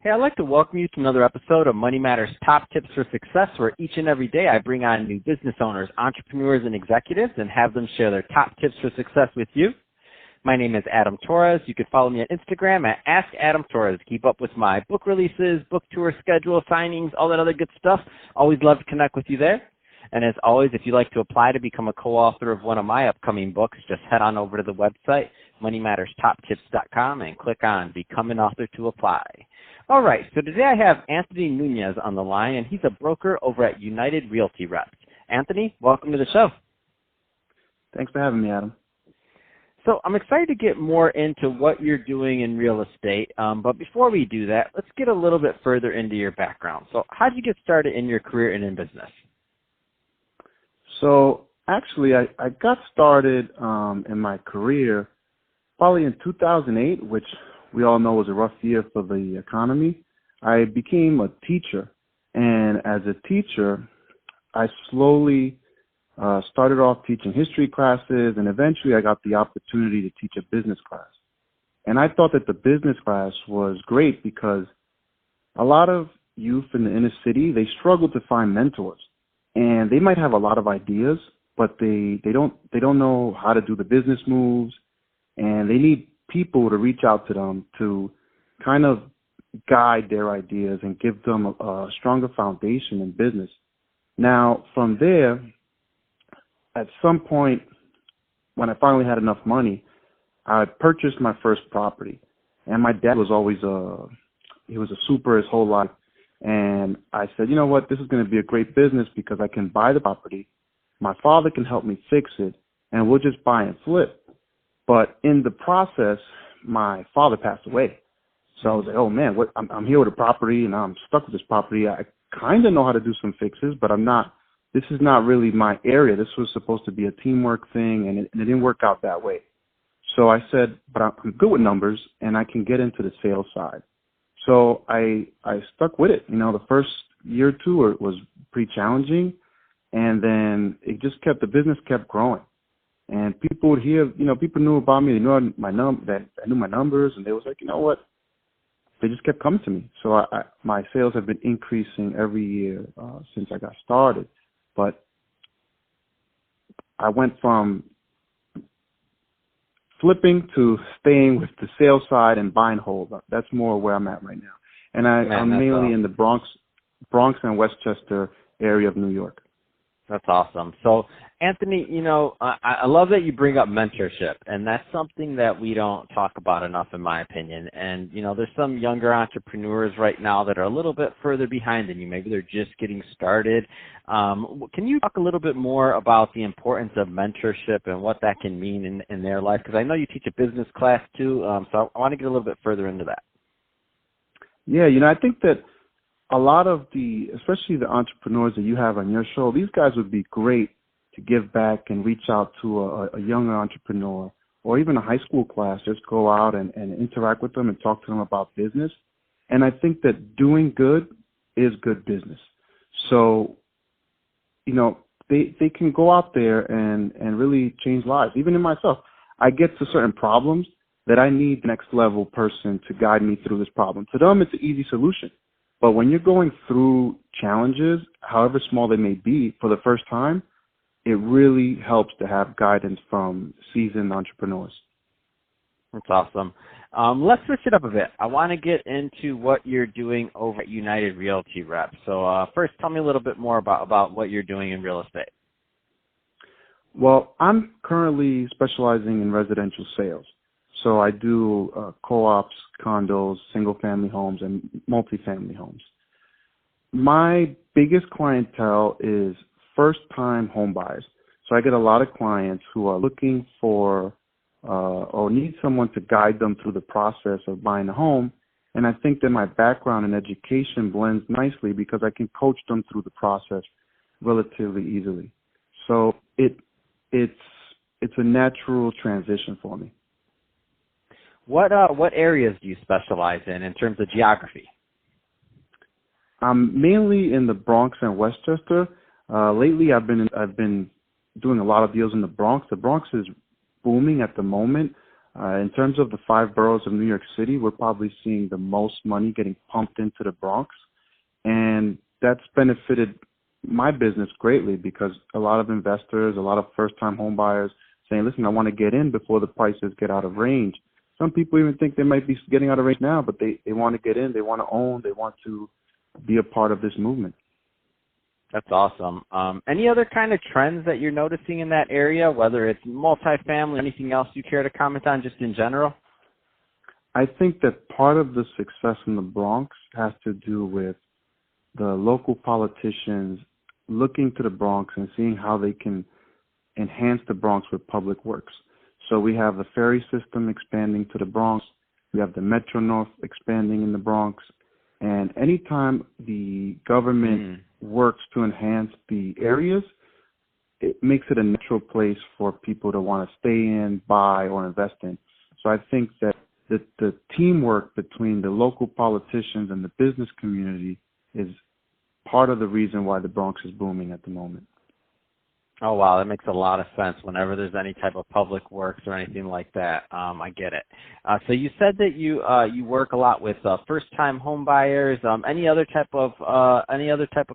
Hey, I'd like to welcome you to another episode of Money Matters Top Tips for Success, where each and every day I bring on new business owners, entrepreneurs, and executives and have them share their top tips for success with you. My name is Adam Torres. You can follow me on Instagram at AskAdamTorres. Keep up with my book releases, book tour schedule, signings, all that other good stuff. Always love to connect with you there. And as always, if you'd like to apply to become a co-author of one of my upcoming books, just head on over to the website, moneymatterstoptips.com, and click on Become an Author to apply. All right, so today I have Anthony Nuñez on the line, and he's a broker over at United Realty Reps. Anthony, welcome to the show. Thanks for having me, Adam. So I'm excited to get more into what you're doing in real estate, but before we do that, let's get a little bit further into your background. So how did you get started in your career and in business? So actually, I got started in my career probably in 2008, which we all know was a rough year for the economy. I became a teacher, and as a teacher, I slowly started off teaching history classes, and eventually I got the opportunity to teach a business class. And I thought that the business class was great because a lot of youth in the inner city, they struggle to find mentors. And they might have a lot of ideas, but they don't know how to do the business moves, and they need people to reach out to them to kind of guide their ideas and give them a stronger foundation in business. Now, from there, at some point, when I finally had enough money, I purchased my first property. And my dad was always he was a super his whole life. And I said, you know what, this is going to be a great business because I can buy the property. My father can help me fix it, and we'll just buy and flip. But in the process, my father passed away. So I was like, oh, man, I'm here with a property, and I'm stuck with this property. I kind of know how to do some fixes, but this is not really my area. This was supposed to be a teamwork thing, and it didn't work out that way. So I said, but I'm good with numbers, and I can get into the sales side. So I stuck with it. You know, the first year or two was pretty challenging, and then the business kept growing. And people would hear, people knew about me. They knew I knew my numbers, and they was like, you know what? They just kept coming to me. So my sales have been increasing every year since I got started. But I went from flipping to staying with the sales side and buy and hold. That's more where I'm at right now. And I'm mainly in the Bronx and Westchester area of New York. That's awesome. So, Anthony, I love that you bring up mentorship, and that's something that we don't talk about enough, in my opinion. And, there's some younger entrepreneurs right now that are a little bit further behind than you. Maybe they're just getting started. Can you talk a little bit more about the importance of mentorship and what that can mean in their life? Because I know you teach a business class too, so I want to get a little bit further into that. Yeah, I think that a lot of especially the entrepreneurs that you have on your show, these guys would be great to give back and reach out to a younger entrepreneur or even a high school class. Just go out and interact with them and talk to them about business. And I think that doing good is good business. So, they can go out there and really change lives. Even in myself, I get to certain problems that I need the next level person to guide me through this problem. To them, it's an easy solution. But when you're going through challenges, however small they may be, for the first time, it really helps to have guidance from seasoned entrepreneurs. That's awesome. Let's switch it up a bit. I want to get into what you're doing over at United Realty Reps. So first, tell me a little bit more about what you're doing in real estate. Well, I'm currently specializing in residential sales. So I do co-ops, condos, single-family homes, and multifamily homes. My biggest clientele is first-time home buyers. So I get a lot of clients who are looking for or need someone to guide them through the process of buying a home. And I think that my background in education blends nicely because I can coach them through the process relatively easily. So it's a natural transition for me. What areas do you specialize in terms of geography? I'm mainly in the Bronx and Westchester. Lately, I've been doing a lot of deals in the Bronx. The Bronx is booming at the moment. In terms of the 5 boroughs of New York City, we're probably seeing the most money getting pumped into the Bronx. And that's benefited my business greatly because a lot of investors, a lot of first-time home buyers saying, listen, I want to get in before the prices get out of range. Some people even think they might be getting out of range now, but they want to get in, they want to own, they want to be a part of this movement. That's awesome. Any other kind of trends that you're noticing in that area, whether it's multifamily, anything else you care to comment on just in general? I think that part of the success in the Bronx has to do with the local politicians looking to the Bronx and seeing how they can enhance the Bronx with public works. So we have the ferry system expanding to the Bronx. We have the Metro North expanding in the Bronx. And anytime the government works to enhance the areas, it makes it a natural place for people to want to stay in, buy, or invest in. So I think that the teamwork between the local politicians and the business community is part of the reason why the Bronx is booming at the moment. Oh, wow. That makes a lot of sense whenever there's any type of public works or anything like that. I get it. So you said that you work a lot with first-time home buyers. Any other type of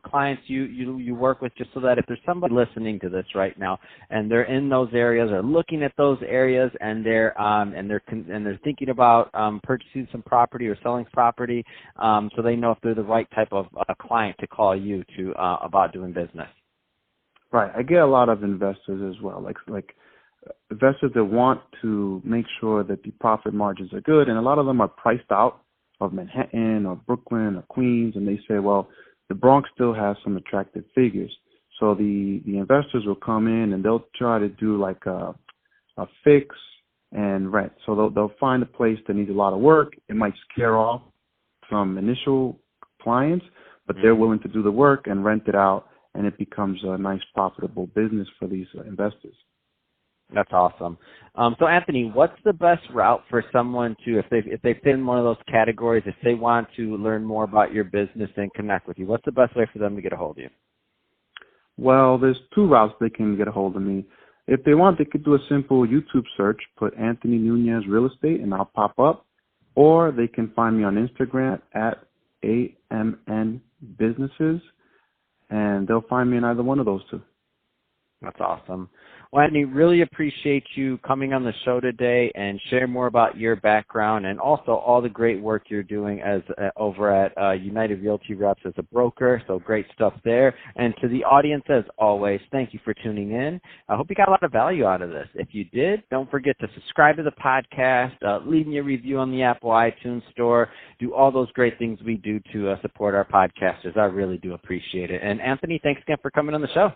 clients you work with, just so that if there's somebody listening to this right now and they're in those areas or looking at those areas and they're thinking about purchasing some property or selling property, so they know if they're the right type of client to call you to about doing business. Right. I get a lot of investors as well, like investors that want to make sure that the profit margins are good, and a lot of them are priced out of Manhattan or Brooklyn or Queens, and they say, well, the Bronx still has some attractive figures. So the investors will come in and they'll try to do like a fix and rent. So they'll find a place that needs a lot of work. It might scare off some initial clients, but they're willing to do the work and rent it out, and it becomes a nice, profitable business for these investors. That's awesome. So, Anthony, what's the best route for someone to, if they fit in one of those categories, if they want to learn more about your business and connect with you, what's the best way for them to get a hold of you? Well, there's 2 routes they can get a hold of me. If they want, they could do a simple YouTube search, put Anthony Nuñez Real Estate, and I'll pop up. Or they can find me on Instagram at AMN Businesses, and they'll find me in either one of those 2. That's awesome. Well, Anthony, really appreciate you coming on the show today and sharing more about your background and also all the great work you're doing as over at United Realty Reps as a broker. So great stuff there. And to the audience, as always, thank you for tuning in. I hope you got a lot of value out of this. If you did, don't forget to subscribe to the podcast, leave me a review on the Apple iTunes store, do all those great things we do to support our podcasters. I really do appreciate it. And Anthony, thanks again for coming on the show.